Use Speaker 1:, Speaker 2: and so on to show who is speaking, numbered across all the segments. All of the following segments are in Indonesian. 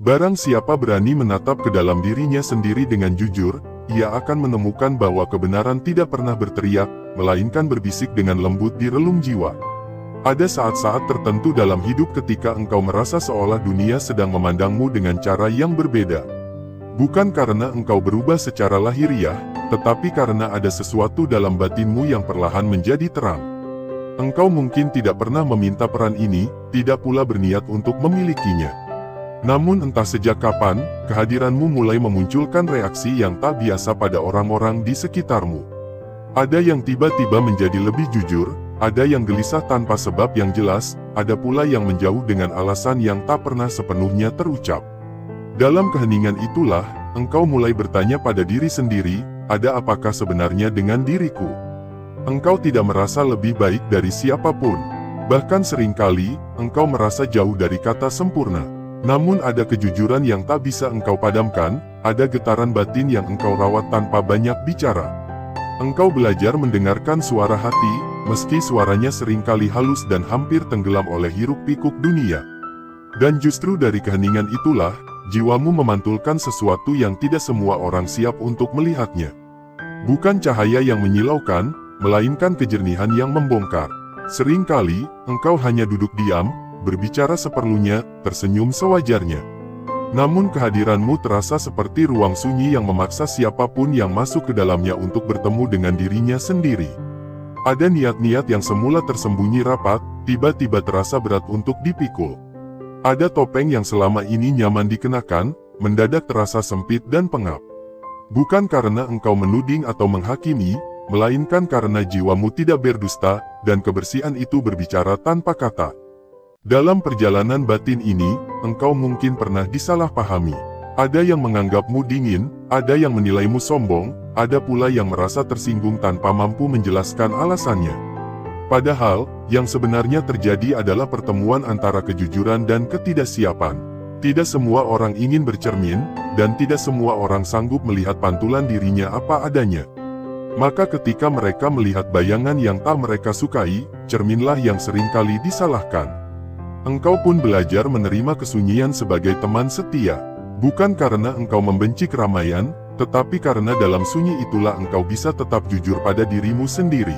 Speaker 1: Barang siapa berani menatap ke dalam dirinya sendiri dengan jujur, ia akan menemukan bahwa kebenaran tidak pernah berteriak, melainkan berbisik dengan lembut di relung jiwa. Ada saat-saat tertentu dalam hidup ketika engkau merasa seolah dunia sedang memandangmu dengan cara yang berbeda. Bukan karena engkau berubah secara lahiriah, tetapi karena ada sesuatu dalam batinmu yang perlahan menjadi terang. Engkau mungkin tidak pernah meminta peran ini, tidak pula berniat untuk memilikinya. Namun entah sejak kapan, kehadiranmu mulai memunculkan reaksi yang tak biasa pada orang-orang di sekitarmu. Ada yang tiba-tiba menjadi lebih jujur, ada yang gelisah tanpa sebab yang jelas, ada pula yang menjauh dengan alasan yang tak pernah sepenuhnya terucap. Dalam keheningan itulah, engkau mulai bertanya pada diri sendiri, ada apakah sebenarnya dengan diriku? Engkau tidak merasa lebih baik dari siapapun. Bahkan seringkali, engkau merasa jauh dari kata sempurna. Namun ada kejujuran yang tak bisa engkau padamkan, ada getaran batin yang engkau rawat tanpa banyak bicara. Engkau belajar mendengarkan suara hati, meski suaranya seringkali halus dan hampir tenggelam oleh hiruk-pikuk dunia. Dan justru dari keheningan itulah, jiwamu memantulkan sesuatu yang tidak semua orang siap untuk melihatnya. Bukan cahaya yang menyilaukan, melainkan kejernihan yang membongkar. Seringkali, engkau hanya duduk diam, berbicara seperlunya, tersenyum sewajarnya. Namun kehadiranmu terasa seperti ruang sunyi yang memaksa siapapun yang masuk ke dalamnya untuk bertemu dengan dirinya sendiri. Ada niat-niat yang semula tersembunyi rapat, tiba-tiba terasa berat untuk dipikul. Ada topeng yang selama ini nyaman dikenakan, mendadak terasa sempit dan pengap. Bukan karena engkau menuding atau menghakimi, melainkan karena jiwamu tidak berdusta, dan kebersihan itu berbicara tanpa kata. Dalam perjalanan batin ini, engkau mungkin pernah disalahpahami. Ada yang menganggapmu dingin, ada yang menilaimu sombong, ada pula yang merasa tersinggung tanpa mampu menjelaskan alasannya. Padahal, yang sebenarnya terjadi adalah pertemuan antara kejujuran dan ketidaksiapan. Tidak semua orang ingin bercermin, dan tidak semua orang sanggup melihat pantulan dirinya apa adanya. Maka ketika mereka melihat bayangan yang tak mereka sukai, cerminlah yang seringkali disalahkan. Engkau pun belajar menerima kesunyian sebagai teman setia. Bukan karena engkau membenci keramaian, tetapi karena dalam sunyi itulah engkau bisa tetap jujur pada dirimu sendiri.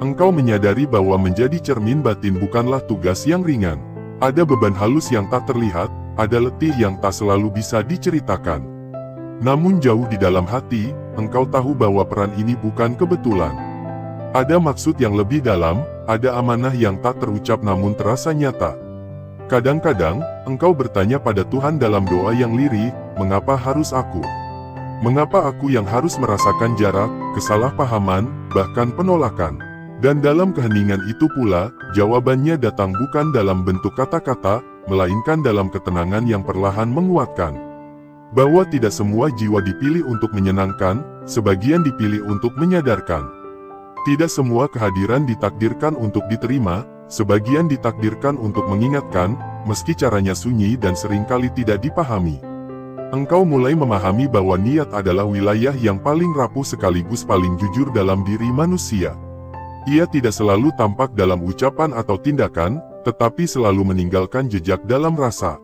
Speaker 1: Engkau menyadari bahwa menjadi cermin batin bukanlah tugas yang ringan. Ada beban halus yang tak terlihat, ada letih yang tak selalu bisa diceritakan. Namun jauh di dalam hati, engkau tahu bahwa peran ini bukan kebetulan. Ada maksud yang lebih dalam, ada amanah yang tak terucap namun terasa nyata. Kadang-kadang, engkau bertanya pada Tuhan dalam doa yang lirih, mengapa harus aku? Mengapa aku yang harus merasakan jarak, kesalahpahaman, bahkan penolakan? Dan dalam keheningan itu pula, jawabannya datang bukan dalam bentuk kata-kata, melainkan dalam ketenangan yang perlahan menguatkan. Bahwa tidak semua jiwa dipilih untuk menyenangkan, sebagian dipilih untuk menyadarkan. Tidak semua kehadiran ditakdirkan untuk diterima, sebagian ditakdirkan untuk mengingatkan, meski caranya sunyi dan seringkali tidak dipahami. Engkau mulai memahami bahwa niat adalah wilayah yang paling rapuh sekaligus paling jujur dalam diri manusia. Ia tidak selalu tampak dalam ucapan atau tindakan, tetapi selalu meninggalkan jejak dalam rasa.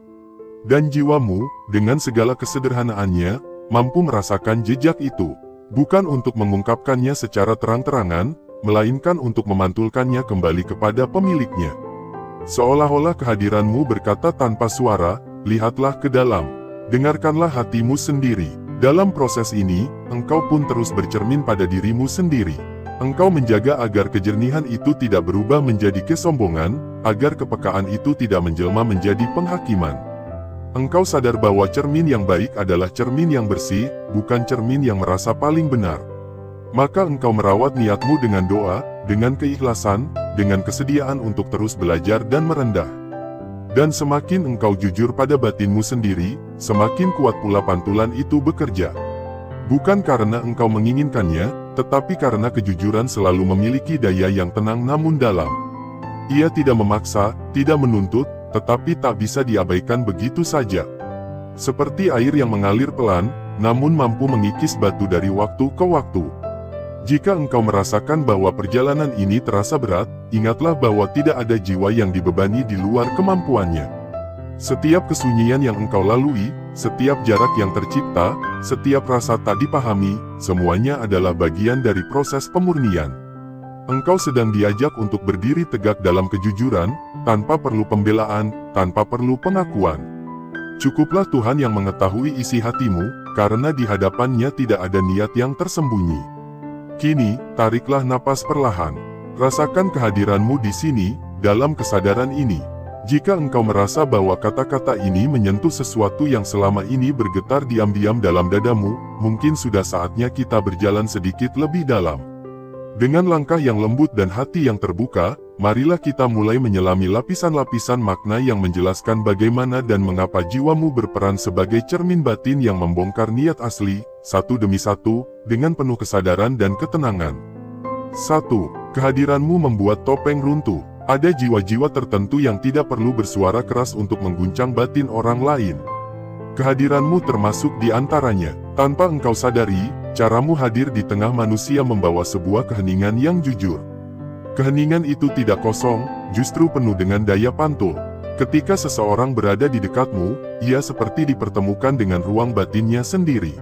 Speaker 1: Dan jiwamu, dengan segala kesederhanaannya, mampu merasakan jejak itu. Bukan untuk mengungkapkannya secara terang-terangan, melainkan untuk memantulkannya kembali kepada pemiliknya. Seolah-olah kehadiranmu berkata tanpa suara, lihatlah ke dalam, dengarkanlah hatimu sendiri. Dalam proses ini, engkau pun terus bercermin pada dirimu sendiri. Engkau menjaga agar kejernihan itu tidak berubah menjadi kesombongan, agar kepekaan itu tidak menjelma menjadi penghakiman. Engkau sadar bahwa cermin yang baik adalah cermin yang bersih, bukan cermin yang merasa paling benar. Maka engkau merawat niatmu dengan doa, dengan keikhlasan, dengan kesediaan untuk terus belajar dan merendah. Dan semakin engkau jujur pada batinmu sendiri, semakin kuat pula pantulan itu bekerja. Bukan karena engkau menginginkannya, tetapi karena kejujuran selalu memiliki daya yang tenang namun dalam. Ia tidak memaksa, tidak menuntut, tetapi tak bisa diabaikan begitu saja. Seperti air yang mengalir pelan, namun mampu mengikis batu dari waktu ke waktu. Jika engkau merasakan bahwa perjalanan ini terasa berat, ingatlah bahwa tidak ada jiwa yang dibebani di luar kemampuannya. Setiap kesunyian yang engkau lalui, setiap jarak yang tercipta, setiap rasa tak dipahami, semuanya adalah bagian dari proses pemurnian. Engkau sedang diajak untuk berdiri tegak dalam kejujuran, tanpa perlu pembelaan, tanpa perlu pengakuan. Cukuplah Tuhan yang mengetahui isi hatimu, karena di hadapannya tidak ada niat yang tersembunyi. Kini, tariklah napas perlahan. Rasakan kehadiranmu di sini, dalam kesadaran ini. Jika engkau merasa bahwa kata-kata ini menyentuh sesuatu yang selama ini bergetar diam-diam dalam dadamu, mungkin sudah saatnya kita berjalan sedikit lebih dalam. Dengan langkah yang lembut dan hati yang terbuka, marilah kita mulai menyelami lapisan-lapisan makna yang menjelaskan bagaimana dan mengapa jiwamu berperan sebagai cermin batin yang membongkar niat asli, satu demi satu, dengan penuh kesadaran dan ketenangan. 1. Kehadiranmu membuat topeng runtuh. Ada jiwa-jiwa tertentu yang tidak perlu bersuara keras untuk mengguncang batin orang lain. Kehadiranmu termasuk di antaranya. Tanpa engkau sadari, caramu hadir di tengah manusia membawa sebuah keheningan yang jujur. Keheningan itu tidak kosong, justru penuh dengan daya pantul. Ketika seseorang berada di dekatmu, ia seperti dipertemukan dengan ruang batinnya sendiri.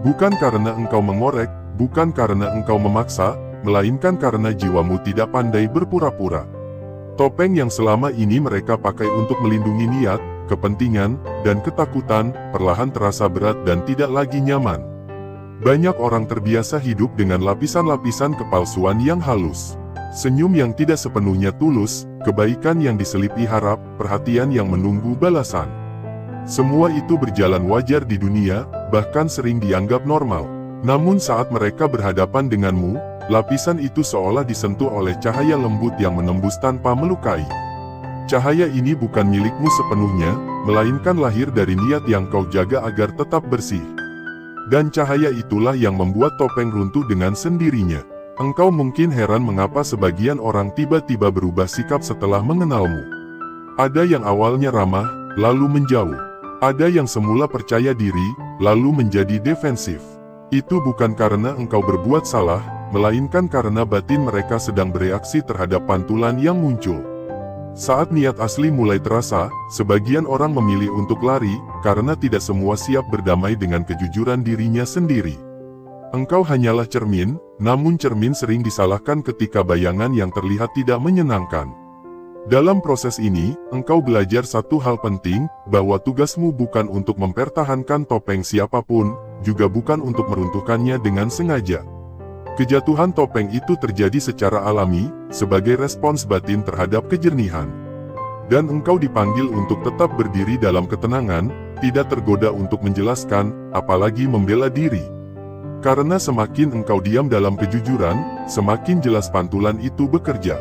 Speaker 1: Bukan karena engkau mengorek, bukan karena engkau memaksa, melainkan karena jiwamu tidak pandai berpura-pura. Topeng yang selama ini mereka pakai untuk melindungi niat, kepentingan, dan ketakutan, perlahan terasa berat dan tidak lagi nyaman. Banyak orang terbiasa hidup dengan lapisan-lapisan kepalsuan yang halus. Senyum yang tidak sepenuhnya tulus, kebaikan yang diselipi harap, perhatian yang menunggu balasan. Semua itu berjalan wajar di dunia, bahkan sering dianggap normal. Namun saat mereka berhadapan denganmu, lapisan itu seolah disentuh oleh cahaya lembut yang menembus tanpa melukai. Cahaya ini bukan milikmu sepenuhnya, melainkan lahir dari niat yang kau jaga agar tetap bersih. Dan cahaya itulah yang membuat topeng runtuh dengan sendirinya. Engkau mungkin heran mengapa sebagian orang tiba-tiba berubah sikap setelah mengenalmu. Ada yang awalnya ramah, lalu menjauh. Ada yang semula percaya diri, lalu menjadi defensif. Itu bukan karena engkau berbuat salah, melainkan karena batin mereka sedang bereaksi terhadap pantulan yang muncul. Saat niat asli mulai terasa, sebagian orang memilih untuk lari, karena tidak semua siap berdamai dengan kejujuran dirinya sendiri. Engkau hanyalah cermin, namun cermin sering disalahkan ketika bayangan yang terlihat tidak menyenangkan. Dalam proses ini, engkau belajar satu hal penting, bahwa tugasmu bukan untuk mempertahankan topeng siapapun, juga bukan untuk meruntuhkannya dengan sengaja. Kejatuhan topeng itu terjadi secara alami, sebagai respons batin terhadap kejernihan. Dan engkau dipanggil untuk tetap berdiri dalam ketenangan, tidak tergoda untuk menjelaskan, apalagi membela diri. Karena semakin engkau diam dalam kejujuran, semakin jelas pantulan itu bekerja.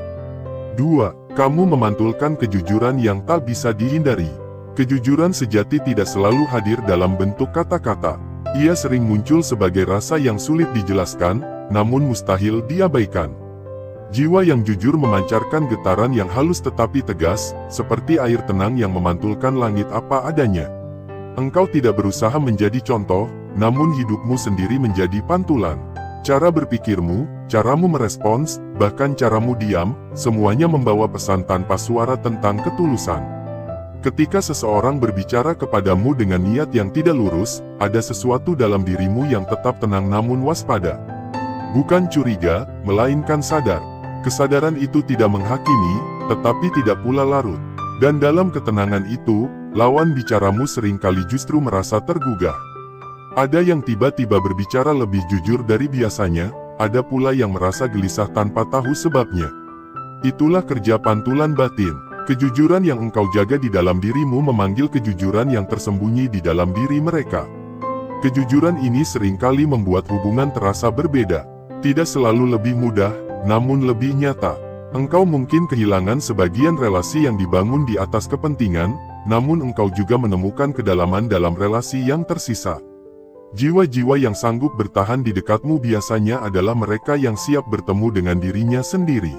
Speaker 1: 2. Kamu memantulkan kejujuran yang tak bisa dihindari. Kejujuran sejati tidak selalu hadir dalam bentuk kata-kata. Ia sering muncul sebagai rasa yang sulit dijelaskan, namun mustahil diabaikan. Jiwa yang jujur memancarkan getaran yang halus tetapi tegas, seperti air tenang yang memantulkan langit apa adanya. Engkau tidak berusaha menjadi contoh, namun hidupmu sendiri menjadi pantulan. Cara berpikirmu, caramu merespons, bahkan caramu diam, semuanya membawa pesan tanpa suara tentang ketulusan. Ketika seseorang berbicara kepadamu dengan niat yang tidak lurus, ada sesuatu dalam dirimu yang tetap tenang namun waspada. Bukan curiga, melainkan sadar. Kesadaran itu tidak menghakimi, tetapi tidak pula larut. Dan dalam ketenangan itu, lawan bicaramu seringkali justru merasa tergugah. Ada yang tiba-tiba berbicara lebih jujur dari biasanya, ada pula yang merasa gelisah tanpa tahu sebabnya. Itulah kerja pantulan batin. Kejujuran yang engkau jaga di dalam dirimu memanggil kejujuran yang tersembunyi di dalam diri mereka. Kejujuran ini seringkali membuat hubungan terasa berbeda. Tidak selalu lebih mudah, namun lebih nyata. Engkau mungkin kehilangan sebagian relasi yang dibangun di atas kepentingan, namun engkau juga menemukan kedalaman dalam relasi yang tersisa. Jiwa-jiwa yang sanggup bertahan di dekatmu biasanya adalah mereka yang siap bertemu dengan dirinya sendiri.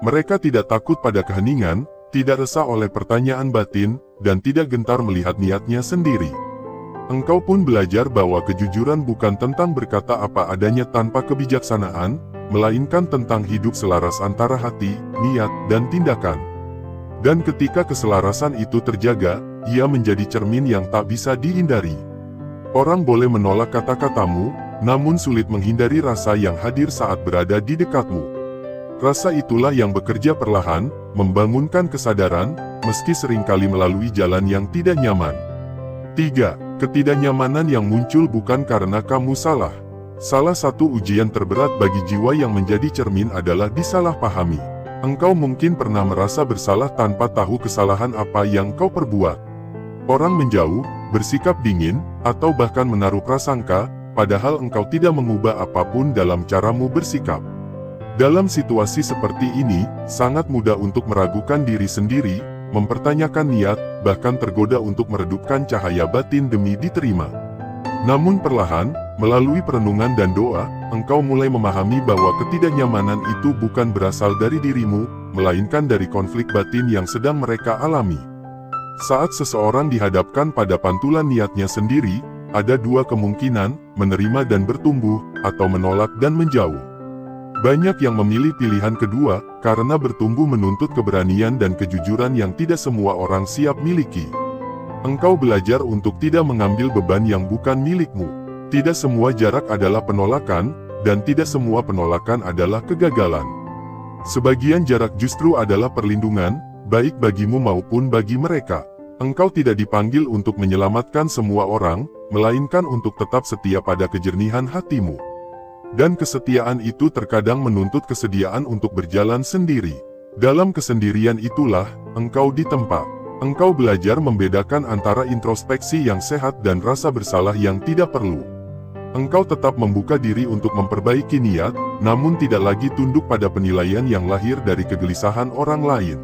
Speaker 1: Mereka tidak takut pada keheningan, tidak resah oleh pertanyaan batin, dan tidak gentar melihat niatnya sendiri. Engkau pun belajar bahwa kejujuran bukan tentang berkata apa adanya tanpa kebijaksanaan, melainkan tentang hidup selaras antara hati, niat, dan tindakan. Dan ketika keselarasan itu terjaga, ia menjadi cermin yang tak bisa dihindari. Orang boleh menolak kata-katamu, namun sulit menghindari rasa yang hadir saat berada di dekatmu. Rasa itulah yang bekerja perlahan, membangunkan kesadaran, meski seringkali melalui jalan yang tidak nyaman. 3. Ketidaknyamanan yang muncul bukan karena kamu salah. Salah satu ujian terberat bagi jiwa yang menjadi cermin adalah disalahpahami. Engkau mungkin pernah merasa bersalah tanpa tahu kesalahan apa yang kau perbuat. Orang menjauh, bersikap dingin, atau bahkan menaruh prasangka, padahal engkau tidak mengubah apapun dalam caramu bersikap. Dalam situasi seperti ini, sangat mudah untuk meragukan diri sendiri, mempertanyakan niat, bahkan tergoda untuk meredupkan cahaya batin demi diterima. Namun perlahan, melalui perenungan dan doa, engkau mulai memahami bahwa ketidaknyamanan itu bukan berasal dari dirimu, melainkan dari konflik batin yang sedang mereka alami. Saat seseorang dihadapkan pada pantulan niatnya sendiri, ada dua kemungkinan, menerima dan bertumbuh, atau menolak dan menjauh. Banyak yang memilih pilihan kedua, karena bertumbuh menuntut keberanian dan kejujuran yang tidak semua orang siap miliki. Engkau belajar untuk tidak mengambil beban yang bukan milikmu. Tidak semua jarak adalah penolakan, dan tidak semua penolakan adalah kegagalan. Sebagian jarak justru adalah perlindungan, baik bagimu maupun bagi mereka. Engkau tidak dipanggil untuk menyelamatkan semua orang, melainkan untuk tetap setia pada kejernihan hatimu. Dan kesetiaan itu terkadang menuntut kesediaan untuk berjalan sendiri. Dalam kesendirian itulah, engkau ditempa. Engkau belajar membedakan antara introspeksi yang sehat dan rasa bersalah yang tidak perlu. Engkau tetap membuka diri untuk memperbaiki niat, namun tidak lagi tunduk pada penilaian yang lahir dari kegelisahan orang lain.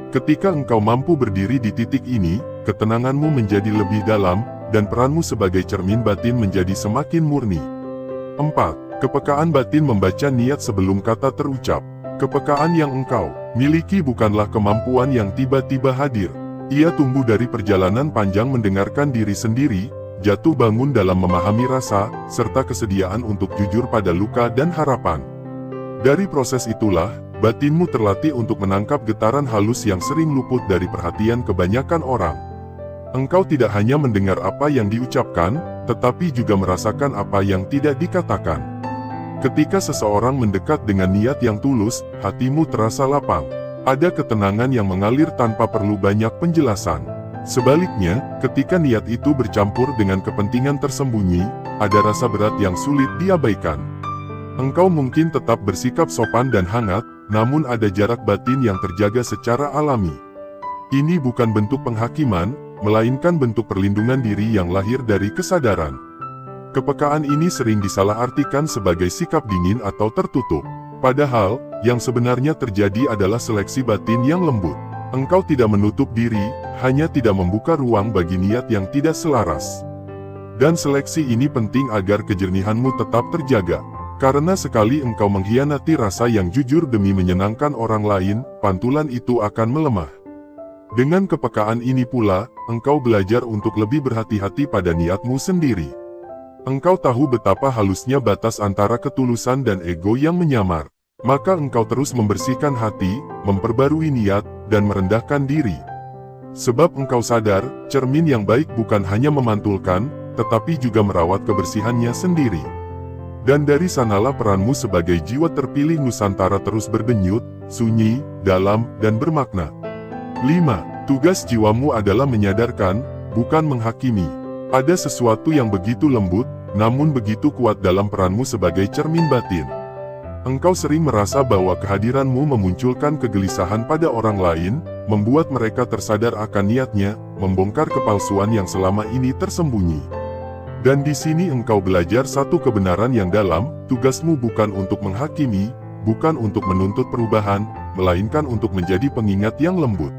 Speaker 1: Ketika engkau mampu berdiri di titik ini, ketenanganmu menjadi lebih dalam, dan peranmu sebagai cermin batin menjadi semakin murni. 4. Kepekaan batin membaca niat sebelum kata terucap. Kepekaan yang engkau miliki bukanlah kemampuan yang tiba-tiba hadir. Ia tumbuh dari perjalanan panjang mendengarkan diri sendiri, jatuh bangun dalam memahami rasa, serta kesediaan untuk jujur pada luka dan harapan. Dari proses itulah, batinmu terlatih untuk menangkap getaran halus yang sering luput dari perhatian kebanyakan orang. Engkau tidak hanya mendengar apa yang diucapkan, tetapi juga merasakan apa yang tidak dikatakan. Ketika seseorang mendekat dengan niat yang tulus, hatimu terasa lapang. Ada ketenangan yang mengalir tanpa perlu banyak penjelasan. Sebaliknya, ketika niat itu bercampur dengan kepentingan tersembunyi, ada rasa berat yang sulit diabaikan. Engkau mungkin tetap bersikap sopan dan hangat, namun ada jarak batin yang terjaga secara alami. Ini bukan bentuk penghakiman, melainkan bentuk perlindungan diri yang lahir dari kesadaran. Kepekaan ini sering disalahartikan sebagai sikap dingin atau tertutup. Padahal, yang sebenarnya terjadi adalah seleksi batin yang lembut. Engkau tidak menutup diri, hanya tidak membuka ruang bagi niat yang tidak selaras. Dan seleksi ini penting agar kejernihanmu tetap terjaga. Karena sekali engkau mengkhianati rasa yang jujur demi menyenangkan orang lain, pantulan itu akan melemah. Dengan kepekaan ini pula, engkau belajar untuk lebih berhati-hati pada niatmu sendiri. Engkau tahu betapa halusnya batas antara ketulusan dan ego yang menyamar. Maka engkau terus membersihkan hati, memperbarui niat, dan merendahkan diri. Sebab engkau sadar, cermin yang baik bukan hanya memantulkan, tetapi juga merawat kebersihannya sendiri. Dan dari sanalah peranmu sebagai jiwa terpilih Nusantara terus berdenyut, sunyi, dalam, dan bermakna. 5. Tugas jiwamu adalah menyadarkan, bukan menghakimi. Ada sesuatu yang begitu lembut, namun begitu kuat dalam peranmu sebagai cermin batin. Engkau sering merasa bahwa kehadiranmu memunculkan kegelisahan pada orang lain, membuat mereka tersadar akan niatnya, membongkar kepalsuan yang selama ini tersembunyi. Dan di sini engkau belajar satu kebenaran yang dalam, tugasmu bukan untuk menghakimi, bukan untuk menuntut perubahan, melainkan untuk menjadi pengingat yang lembut.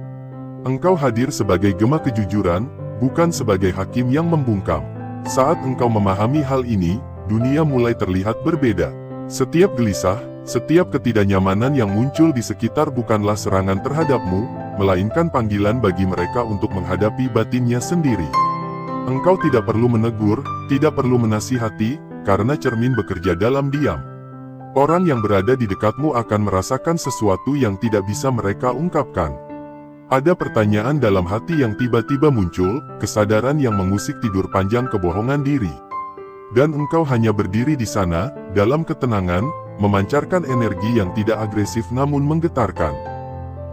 Speaker 1: Engkau hadir sebagai gema kejujuran, bukan sebagai hakim yang membungkam. Saat engkau memahami hal ini, dunia mulai terlihat berbeda. Setiap gelisah, setiap ketidaknyamanan yang muncul di sekitar bukanlah serangan terhadapmu, melainkan panggilan bagi mereka untuk menghadapi batinnya sendiri. Engkau tidak perlu menegur, tidak perlu menasihati, karena cermin bekerja dalam diam. Orang yang berada di dekatmu akan merasakan sesuatu yang tidak bisa mereka ungkapkan. Ada pertanyaan dalam hati yang tiba-tiba muncul, kesadaran yang mengusik tidur panjang kebohongan diri. Dan engkau hanya berdiri di sana, dalam ketenangan, memancarkan energi yang tidak agresif namun menggetarkan.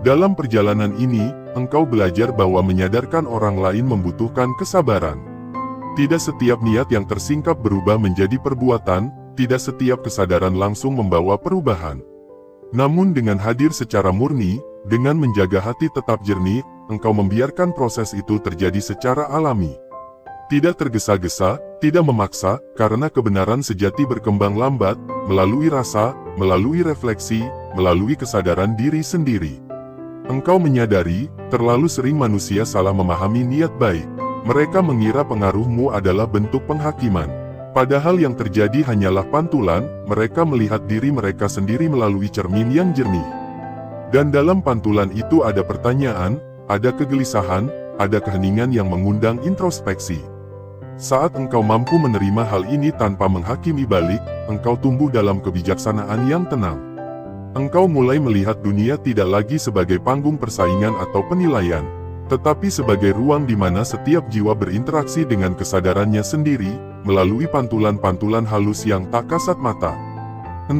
Speaker 1: Dalam perjalanan ini, engkau belajar bahwa menyadarkan orang lain membutuhkan kesabaran. Tidak setiap niat yang tersingkap berubah menjadi perbuatan, tidak setiap kesadaran langsung membawa perubahan. Namun dengan hadir secara murni, dengan menjaga hati tetap jernih, engkau membiarkan proses itu terjadi secara alami. Tidak tergesa-gesa, tidak memaksa, karena kebenaran sejati berkembang lambat, melalui rasa, melalui refleksi, melalui kesadaran diri sendiri. Engkau menyadari, terlalu sering manusia salah memahami niat baik. Mereka mengira pengaruhmu adalah bentuk penghakiman. Padahal yang terjadi hanyalah pantulan, mereka melihat diri mereka sendiri melalui cermin yang jernih. Dan dalam pantulan itu ada pertanyaan, ada kegelisahan, ada keheningan yang mengundang introspeksi. Saat engkau mampu menerima hal ini tanpa menghakimi balik, engkau tumbuh dalam kebijaksanaan yang tenang. Engkau mulai melihat dunia tidak lagi sebagai panggung persaingan atau penilaian, tetapi sebagai ruang di mana setiap jiwa berinteraksi dengan kesadarannya sendiri, melalui pantulan-pantulan halus yang tak kasat mata. 6.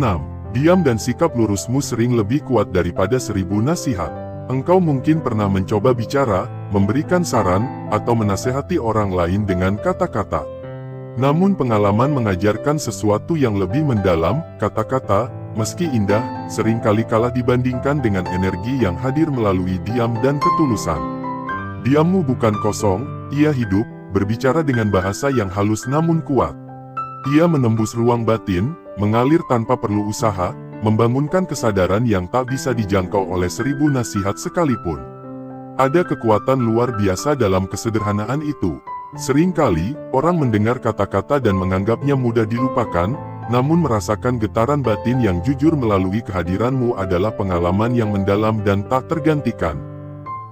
Speaker 1: Diam dan sikap lurusmu sering lebih kuat daripada 1000 nasihat. Engkau mungkin pernah mencoba bicara, memberikan saran, atau menasehati orang lain dengan kata-kata. Namun pengalaman mengajarkan sesuatu yang lebih mendalam, kata-kata, meski indah, seringkali kalah dibandingkan dengan energi yang hadir melalui diam dan ketulusan. Diammu bukan kosong, ia hidup, berbicara dengan bahasa yang halus namun kuat. Ia menembus ruang batin, mengalir tanpa perlu usaha, membangunkan kesadaran yang tak bisa dijangkau oleh 1000 nasihat sekalipun. Ada kekuatan luar biasa dalam kesederhanaan itu. Seringkali, orang mendengar kata-kata dan menganggapnya mudah dilupakan, namun merasakan getaran batin yang jujur melalui kehadiranmu adalah pengalaman yang mendalam dan tak tergantikan.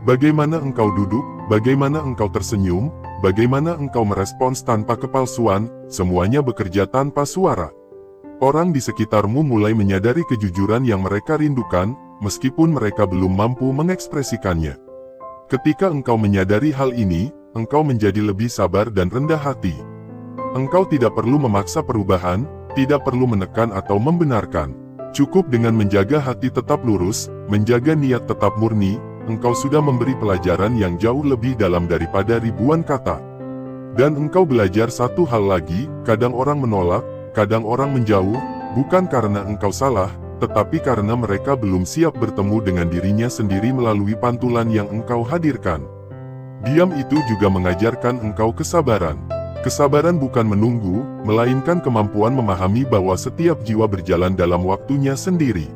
Speaker 1: Bagaimana engkau duduk, bagaimana engkau tersenyum, bagaimana engkau merespons tanpa kepalsuan, semuanya bekerja tanpa suara. Orang di sekitarmu mulai menyadari kejujuran yang mereka rindukan, meskipun mereka belum mampu mengekspresikannya. Ketika engkau menyadari hal ini, engkau menjadi lebih sabar dan rendah hati. Engkau tidak perlu memaksa perubahan, tidak perlu menekan atau membenarkan. Cukup dengan menjaga hati tetap lurus, menjaga niat tetap murni, engkau sudah memberi pelajaran yang jauh lebih dalam daripada ribuan kata. Dan engkau belajar satu hal lagi, kadang orang menolak, kadang orang menjauh, bukan karena engkau salah, tetapi karena mereka belum siap bertemu dengan dirinya sendiri melalui pantulan yang engkau hadirkan. Diam itu juga mengajarkan engkau kesabaran. Kesabaran bukan menunggu, melainkan kemampuan memahami bahwa setiap jiwa berjalan dalam waktunya sendiri.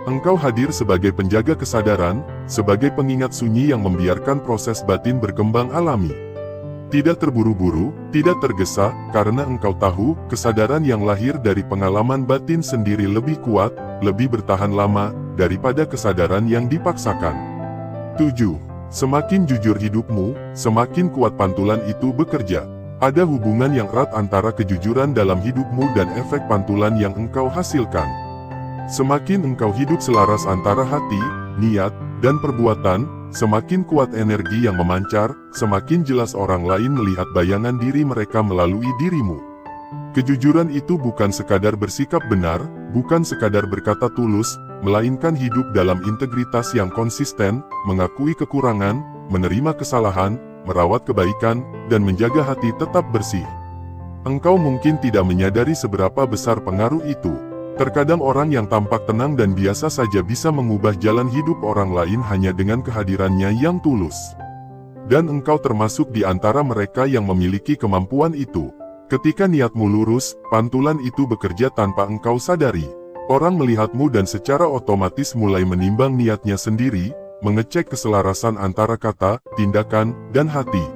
Speaker 1: Engkau hadir sebagai penjaga kesadaran, sebagai pengingat sunyi yang membiarkan proses batin berkembang alami. Tidak terburu-buru, tidak tergesa, karena engkau tahu, kesadaran yang lahir dari pengalaman batin sendiri lebih kuat, lebih bertahan lama, daripada kesadaran yang dipaksakan. 7. Semakin jujur hidupmu, semakin kuat pantulan itu bekerja. Ada hubungan yang erat antara kejujuran dalam hidupmu dan efek pantulan yang engkau hasilkan. Semakin engkau hidup selaras antara hati, niat, dan perbuatan, semakin kuat energi yang memancar, semakin jelas orang lain melihat bayangan diri mereka melalui dirimu. Kejujuran itu bukan sekadar bersikap benar, bukan sekadar berkata tulus, melainkan hidup dalam integritas yang konsisten, mengakui kekurangan, menerima kesalahan, merawat kebaikan, dan menjaga hati tetap bersih. Engkau mungkin tidak menyadari seberapa besar pengaruh itu. Terkadang orang yang tampak tenang dan biasa saja bisa mengubah jalan hidup orang lain hanya dengan kehadirannya yang tulus. Dan engkau termasuk di antara mereka yang memiliki kemampuan itu. Ketika niatmu lurus, pantulan itu bekerja tanpa engkau sadari. Orang melihatmu dan secara otomatis mulai menimbang niatnya sendiri, mengecek keselarasan antara kata, tindakan, dan hati.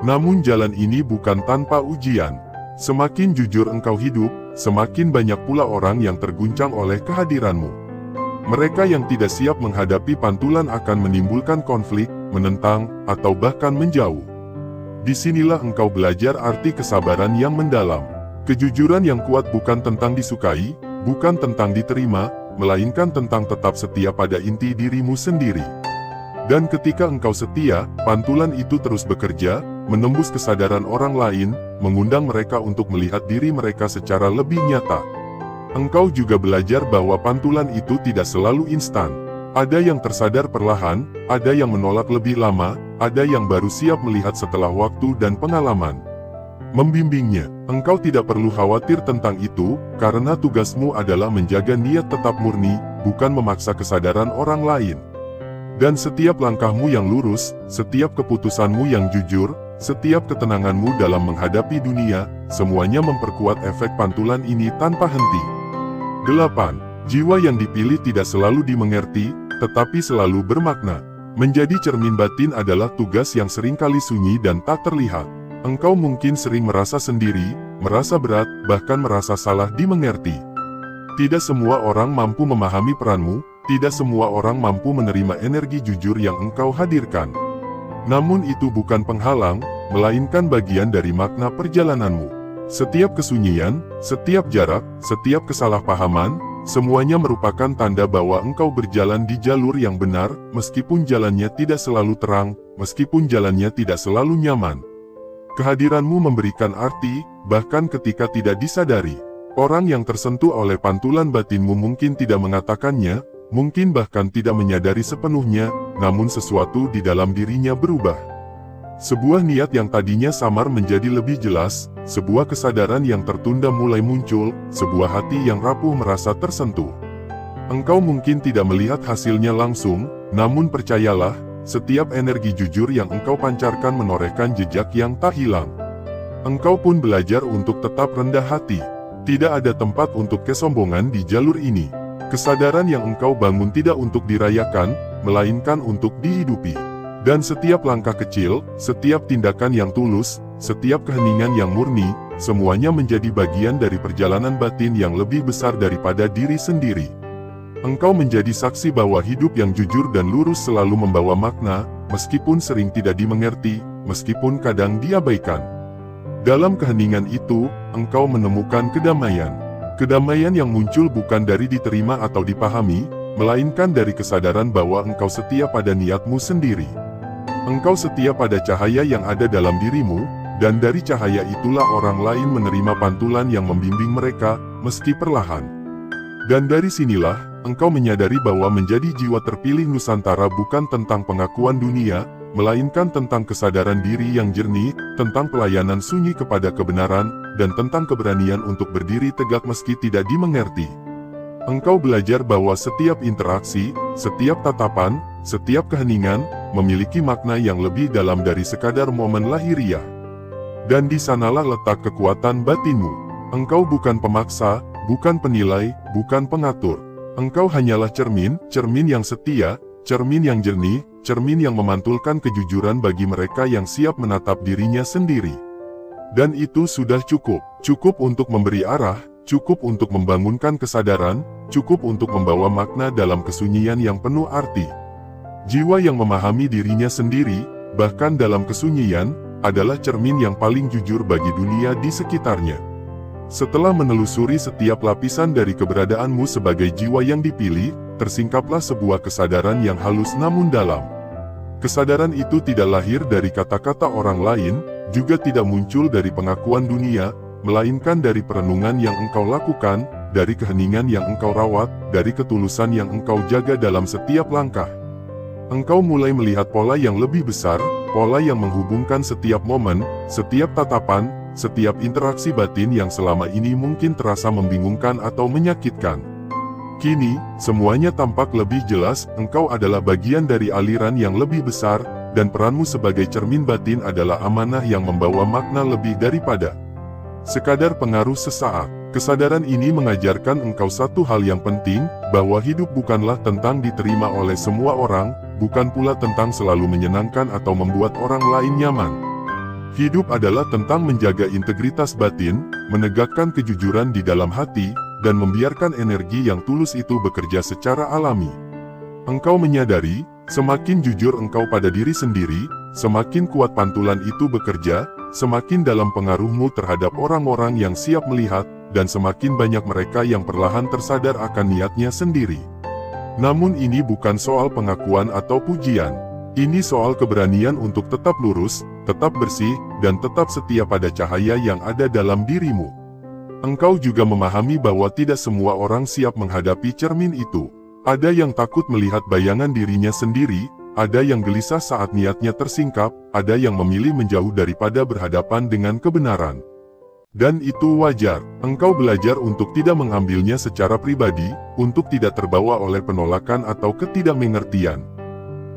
Speaker 1: Namun jalan ini bukan tanpa ujian. Semakin jujur engkau hidup, semakin banyak pula orang yang terguncang oleh kehadiranmu. Mereka yang tidak siap menghadapi pantulan akan menimbulkan konflik, menentang, atau bahkan menjauh. Disinilah engkau belajar arti kesabaran yang mendalam. Kejujuran yang kuat bukan tentang disukai, bukan tentang diterima, melainkan tentang tetap setia pada inti dirimu sendiri. Dan ketika engkau setia, pantulan itu terus bekerja, menembus kesadaran orang lain, mengundang mereka untuk melihat diri mereka secara lebih nyata. Engkau juga belajar bahwa pantulan itu tidak selalu instan. Ada yang tersadar perlahan, ada yang menolak lebih lama, ada yang baru siap melihat setelah waktu dan pengalaman membimbingnya. Engkau tidak perlu khawatir tentang itu, karena tugasmu adalah menjaga niat tetap murni, bukan memaksa kesadaran orang lain. Dan setiap langkahmu yang lurus, setiap keputusanmu yang jujur, setiap ketenanganmu dalam menghadapi dunia, semuanya memperkuat efek pantulan ini tanpa henti. 8. Jiwa yang dipilih tidak selalu dimengerti, tetapi selalu bermakna. Menjadi cermin batin adalah tugas yang seringkali sunyi dan tak terlihat. Engkau mungkin sering merasa sendiri, merasa berat, bahkan merasa salah dimengerti. Tidak semua orang mampu memahami peranmu, tidak semua orang mampu menerima energi jujur yang engkau hadirkan. Namun itu bukan penghalang, melainkan bagian dari makna perjalananmu. Setiap kesunyian, setiap jarak, setiap kesalahpahaman, semuanya merupakan tanda bahwa engkau berjalan di jalur yang benar, meskipun jalannya tidak selalu terang, meskipun jalannya tidak selalu nyaman. Kehadiranmu memberikan arti, bahkan ketika tidak disadari. Orang yang tersentuh oleh pantulan batinmu mungkin tidak mengatakannya, mungkin bahkan tidak menyadari sepenuhnya, namun sesuatu di dalam dirinya berubah. Sebuah niat yang tadinya samar menjadi lebih jelas, sebuah kesadaran yang tertunda mulai muncul, sebuah hati yang rapuh merasa tersentuh. Engkau mungkin tidak melihat hasilnya langsung, namun percayalah, setiap energi jujur yang engkau pancarkan menorehkan jejak yang tak hilang. Engkau pun belajar untuk tetap rendah hati. Tidak ada tempat untuk kesombongan di jalur ini. Kesadaran yang engkau bangun tidak untuk dirayakan, melainkan untuk dihidupi. Dan setiap langkah kecil, setiap tindakan yang tulus, setiap keheningan yang murni, semuanya menjadi bagian dari perjalanan batin yang lebih besar daripada diri sendiri. Engkau menjadi saksi bahwa hidup yang jujur dan lurus selalu membawa makna, meskipun sering tidak dimengerti, meskipun kadang diabaikan. Dalam keheningan itu, engkau menemukan kedamaian. Kedamaian yang muncul bukan dari diterima atau dipahami, melainkan dari kesadaran bahwa engkau setia pada niatmu sendiri. Engkau setia pada cahaya yang ada dalam dirimu, dan dari cahaya itulah orang lain menerima pantulan yang membimbing mereka, meski perlahan. Dan dari sinilah, engkau menyadari bahwa menjadi jiwa terpilih Nusantara bukan tentang pengakuan dunia, melainkan tentang kesadaran diri yang jernih, tentang pelayanan sunyi kepada kebenaran, dan tentang keberanian untuk berdiri tegak meski tidak dimengerti. Engkau belajar bahwa setiap interaksi, setiap tatapan, setiap keheningan, memiliki makna yang lebih dalam dari sekadar momen lahiriah. Dan di sanalah letak kekuatan batinmu. Engkau bukan pemaksa, bukan penilai, bukan pengatur. Engkau hanyalah cermin, cermin yang setia, cermin yang jernih, cermin yang memantulkan kejujuran bagi mereka yang siap menatap dirinya sendiri. Dan itu sudah cukup. Cukup untuk memberi arah, cukup untuk membangunkan kesadaran, cukup untuk membawa makna dalam kesunyian yang penuh arti. Jiwa yang memahami dirinya sendiri, bahkan dalam kesunyian, adalah cermin yang paling jujur bagi dunia di sekitarnya. Setelah menelusuri setiap lapisan dari keberadaanmu sebagai jiwa yang dipilih, tersingkaplah sebuah kesadaran yang halus namun dalam. Kesadaran itu tidak lahir dari kata-kata orang lain, juga tidak muncul dari pengakuan dunia, melainkan dari perenungan yang engkau lakukan, dari keheningan yang engkau rawat, dari ketulusan yang engkau jaga dalam setiap langkah. Engkau mulai melihat pola yang lebih besar, pola yang menghubungkan setiap momen, setiap tatapan, setiap interaksi batin yang selama ini mungkin terasa membingungkan atau menyakitkan. Kini, semuanya tampak lebih jelas, engkau adalah bagian dari aliran yang lebih besar, dan peranmu sebagai cermin batin adalah amanah yang membawa makna lebih daripada sekadar pengaruh sesaat. Kesadaran ini mengajarkan engkau satu hal yang penting, bahwa hidup bukanlah tentang diterima oleh semua orang, bukan pula tentang selalu menyenangkan atau membuat orang lain nyaman. Hidup adalah tentang menjaga integritas batin, menegakkan kejujuran di dalam hati, dan membiarkan energi yang tulus itu bekerja secara alami. Engkau menyadari, semakin jujur engkau pada diri sendiri, semakin kuat pantulan itu bekerja, semakin dalam pengaruhmu terhadap orang-orang yang siap melihat, dan semakin banyak mereka yang perlahan tersadar akan niatnya sendiri. Namun ini bukan soal pengakuan atau pujian. Ini soal keberanian untuk tetap lurus, tetap bersih, dan tetap setia pada cahaya yang ada dalam dirimu. Engkau juga memahami bahwa tidak semua orang siap menghadapi cermin itu. Ada yang takut melihat bayangan dirinya sendiri, ada yang gelisah saat niatnya tersingkap, ada yang memilih menjauh daripada berhadapan dengan kebenaran. Dan itu wajar. Engkau belajar untuk tidak mengambilnya secara pribadi, untuk tidak terbawa oleh penolakan atau ketidakmengertian.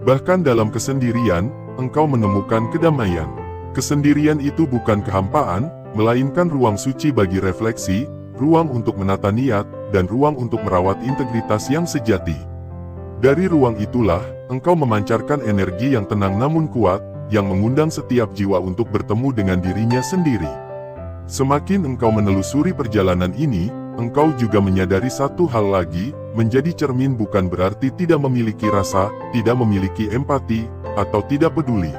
Speaker 1: Bahkan dalam kesendirian, engkau menemukan kedamaian. Kesendirian itu bukan kehampaan, melainkan ruang suci bagi refleksi, ruang untuk menata niat, dan ruang untuk merawat integritas yang sejati. Dari ruang itulah, engkau memancarkan energi yang tenang namun kuat, yang mengundang setiap jiwa untuk bertemu dengan dirinya sendiri. Semakin engkau menelusuri perjalanan ini, engkau juga menyadari satu hal lagi, menjadi cermin bukan berarti tidak memiliki rasa, tidak memiliki empati, atau tidak peduli.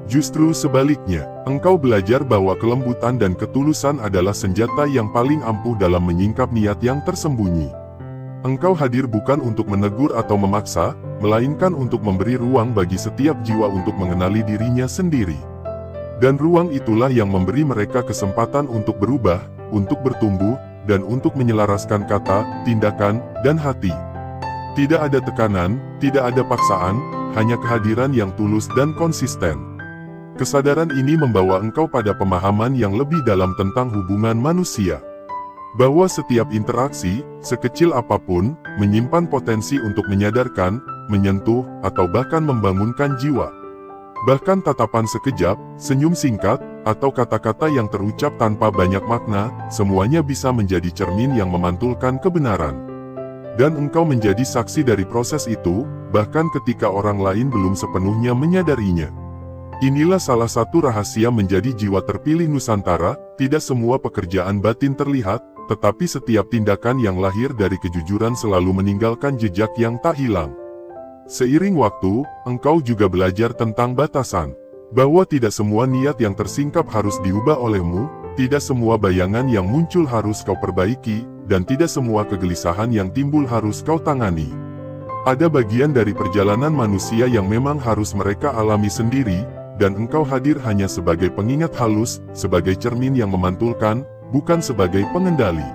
Speaker 1: Justru sebaliknya, engkau belajar bahwa kelembutan dan ketulusan adalah senjata yang paling ampuh dalam menyingkap niat yang tersembunyi. Engkau hadir bukan untuk menegur atau memaksa, melainkan untuk memberi ruang bagi setiap jiwa untuk mengenali dirinya sendiri. Dan ruang itulah yang memberi mereka kesempatan untuk berubah, untuk bertumbuh, dan untuk menyelaraskan kata, tindakan, dan hati. Tidak ada tekanan, tidak ada paksaan, hanya kehadiran yang tulus dan konsisten. Kesadaran ini membawa engkau pada pemahaman yang lebih dalam tentang hubungan manusia. Bahwa setiap interaksi, sekecil apapun, menyimpan potensi untuk menyadarkan, menyentuh, atau bahkan membangunkan jiwa. Bahkan tatapan sekejap, senyum singkat, atau kata-kata yang terucap tanpa banyak makna, semuanya bisa menjadi cermin yang memantulkan kebenaran. Dan engkau menjadi saksi dari proses itu, bahkan ketika orang lain belum sepenuhnya menyadarinya. Inilah salah satu rahasia menjadi jiwa terpilih Nusantara, tidak semua pekerjaan batin terlihat, tetapi setiap tindakan yang lahir dari kejujuran selalu meninggalkan jejak yang tak hilang. Seiring waktu, engkau juga belajar tentang batasan. Bahwa tidak semua niat yang tersingkap harus diubah olehmu, tidak semua bayangan yang muncul harus kau perbaiki, dan tidak semua kegelisahan yang timbul harus kau tangani. Ada bagian dari perjalanan manusia yang memang harus mereka alami sendiri, dan engkau hadir hanya sebagai pengingat halus, sebagai cermin yang memantulkan, bukan sebagai pengendali.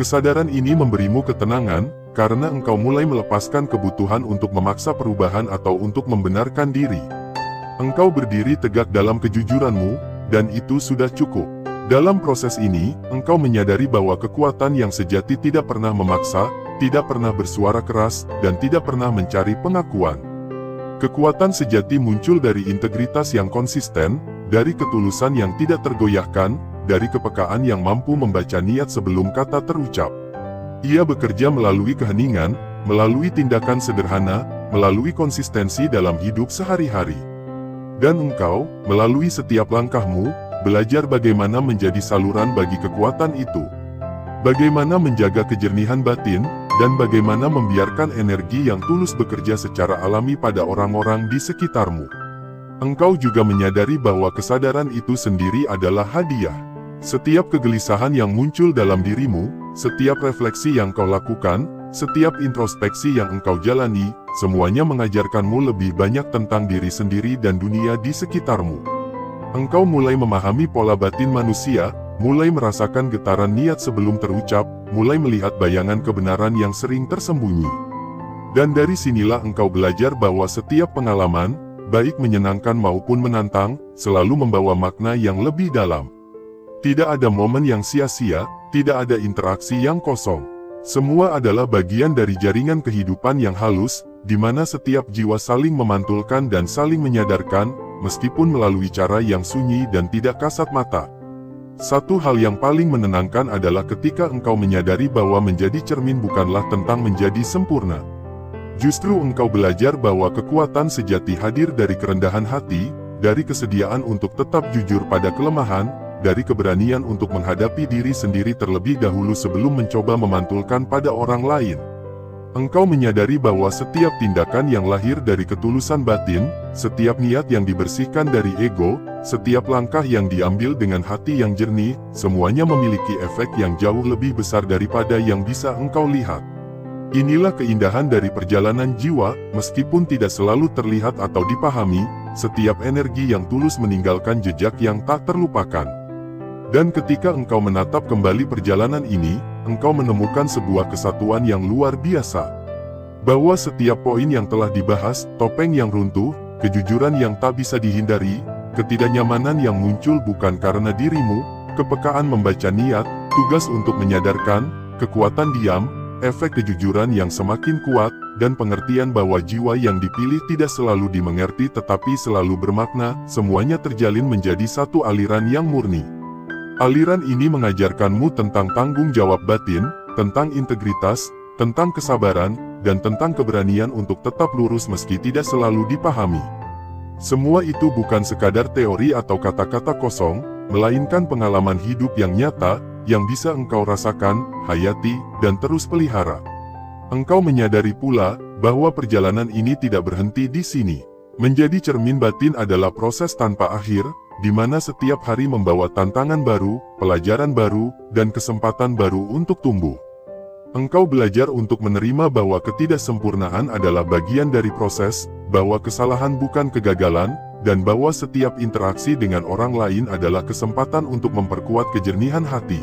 Speaker 1: Kesadaran ini memberimu ketenangan, karena engkau mulai melepaskan kebutuhan untuk memaksa perubahan atau untuk membenarkan diri. Engkau berdiri tegak dalam kejujuranmu, dan itu sudah cukup. Dalam proses ini, engkau menyadari bahwa kekuatan yang sejati tidak pernah memaksa, tidak pernah bersuara keras, dan tidak pernah mencari pengakuan. Kekuatan sejati muncul dari integritas yang konsisten, dari ketulusan yang tidak tergoyahkan, dari kepekaan yang mampu membaca niat sebelum kata terucap. Ia bekerja melalui keheningan, melalui tindakan sederhana, melalui konsistensi dalam hidup sehari-hari. Dan engkau, melalui setiap langkahmu, belajar bagaimana menjadi saluran bagi kekuatan itu. Bagaimana menjaga kejernihan batin, dan bagaimana membiarkan energi yang tulus bekerja secara alami pada orang-orang di sekitarmu. Engkau juga menyadari bahwa kesadaran itu sendiri adalah hadiah. Setiap kegelisahan yang muncul dalam dirimu, setiap refleksi yang kau lakukan, setiap introspeksi yang engkau jalani, semuanya mengajarkanmu lebih banyak tentang diri sendiri dan dunia di sekitarmu. Engkau mulai memahami pola batin manusia, mulai merasakan getaran niat sebelum terucap, mulai melihat bayangan kebenaran yang sering tersembunyi. Dan dari sinilah engkau belajar bahwa setiap pengalaman, baik menyenangkan maupun menantang, selalu membawa makna yang lebih dalam. Tidak ada momen yang sia-sia, tidak ada interaksi yang kosong. Semua adalah bagian dari jaringan kehidupan yang halus, di mana setiap jiwa saling memantulkan dan saling menyadarkan, meskipun melalui cara yang sunyi dan tidak kasat mata. Satu hal yang paling menenangkan adalah ketika engkau menyadari bahwa menjadi cermin bukanlah tentang menjadi sempurna. Justru engkau belajar bahwa kekuatan sejati hadir dari kerendahan hati, dari kesediaan untuk tetap jujur pada kelemahan, dari keberanian untuk menghadapi diri sendiri terlebih dahulu sebelum mencoba memantulkan pada orang lain. Engkau menyadari bahwa setiap tindakan yang lahir dari ketulusan batin, setiap niat yang dibersihkan dari ego, setiap langkah yang diambil dengan hati yang jernih, semuanya memiliki efek yang jauh lebih besar daripada yang bisa engkau lihat. Inilah keindahan dari perjalanan jiwa, meskipun tidak selalu terlihat atau dipahami, setiap energi yang tulus meninggalkan jejak yang tak terlupakan. Dan ketika engkau menatap kembali perjalanan ini, engkau menemukan sebuah kesatuan yang luar biasa. Bahwa setiap poin yang telah dibahas, topeng yang runtuh, kejujuran yang tak bisa dihindari, ketidaknyamanan yang muncul bukan karena dirimu, kepekaan membaca niat, tugas untuk menyadarkan, kekuatan diam, efek kejujuran yang semakin kuat, dan pengertian bahwa jiwa yang dipilih tidak selalu dimengerti tetapi selalu bermakna, semuanya terjalin menjadi satu aliran yang murni. Aliran ini mengajarkanmu tentang tanggung jawab batin, tentang integritas, tentang kesabaran, dan tentang keberanian untuk tetap lurus meski tidak selalu dipahami. Semua itu bukan sekadar teori atau kata-kata kosong, melainkan pengalaman hidup yang nyata, yang bisa engkau rasakan, hayati, dan terus pelihara. Engkau menyadari pula, bahwa perjalanan ini tidak berhenti di sini. Menjadi cermin batin adalah proses tanpa akhir, di mana setiap hari membawa tantangan baru, pelajaran baru, dan kesempatan baru untuk tumbuh. Engkau belajar untuk menerima bahwa ketidaksempurnaan adalah bagian dari proses, bahwa kesalahan bukan kegagalan, dan bahwa setiap interaksi dengan orang lain adalah kesempatan untuk memperkuat kejernihan hati.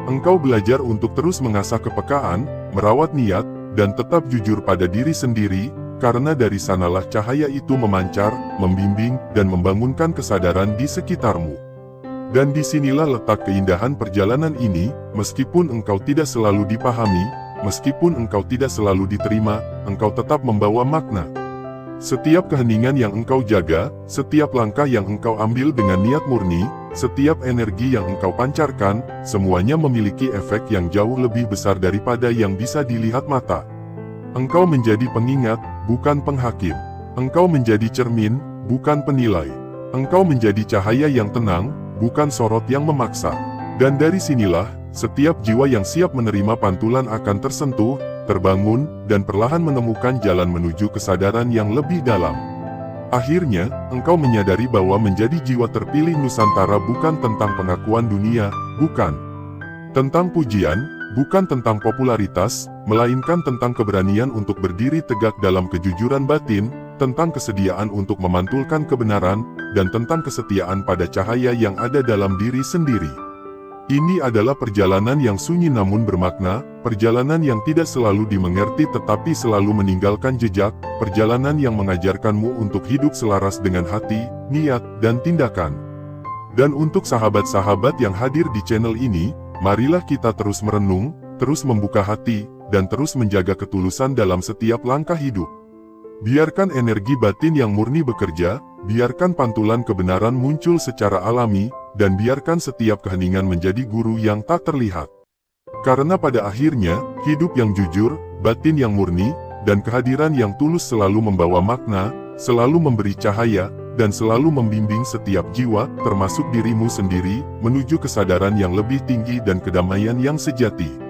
Speaker 1: Engkau belajar untuk terus mengasah kepekaan, merawat niat, dan tetap jujur pada diri sendiri, karena dari sanalah cahaya itu memancar, membimbing, dan membangunkan kesadaran di sekitarmu. Dan disinilah letak keindahan perjalanan ini, meskipun engkau tidak selalu dipahami, meskipun engkau tidak selalu diterima, engkau tetap membawa makna. Setiap keheningan yang engkau jaga, setiap langkah yang engkau ambil dengan niat murni, setiap energi yang engkau pancarkan, semuanya memiliki efek yang jauh lebih besar daripada yang bisa dilihat mata. Engkau menjadi pengingat, bukan penghakim. Engkau menjadi cermin, bukan penilai. Engkau menjadi cahaya yang tenang, bukan sorot yang memaksa. Dan dari sinilah, setiap jiwa yang siap menerima pantulan akan tersentuh, terbangun, dan perlahan menemukan jalan menuju kesadaran yang lebih dalam. Akhirnya, engkau menyadari bahwa menjadi jiwa terpilih Nusantara bukan tentang pengakuan dunia, bukan tentang pujian, bukan tentang popularitas, melainkan tentang keberanian untuk berdiri tegak dalam kejujuran batin, tentang kesediaan untuk memantulkan kebenaran, dan tentang kesetiaan pada cahaya yang ada dalam diri sendiri. Ini adalah perjalanan yang sunyi namun bermakna, perjalanan yang tidak selalu dimengerti tetapi selalu meninggalkan jejak, perjalanan yang mengajarkanmu untuk hidup selaras dengan hati, niat, dan tindakan. Dan untuk sahabat-sahabat yang hadir di channel ini, marilah kita terus merenung, terus membuka hati, dan terus menjaga ketulusan dalam setiap langkah hidup. Biarkan energi batin yang murni bekerja, biarkan pantulan kebenaran muncul secara alami, dan biarkan setiap keheningan menjadi guru yang tak terlihat. Karena pada akhirnya, hidup yang jujur, batin yang murni, dan kehadiran yang tulus selalu membawa makna, selalu memberi cahaya, dan selalu membimbing setiap jiwa, termasuk dirimu sendiri, menuju kesadaran yang lebih tinggi dan kedamaian yang sejati.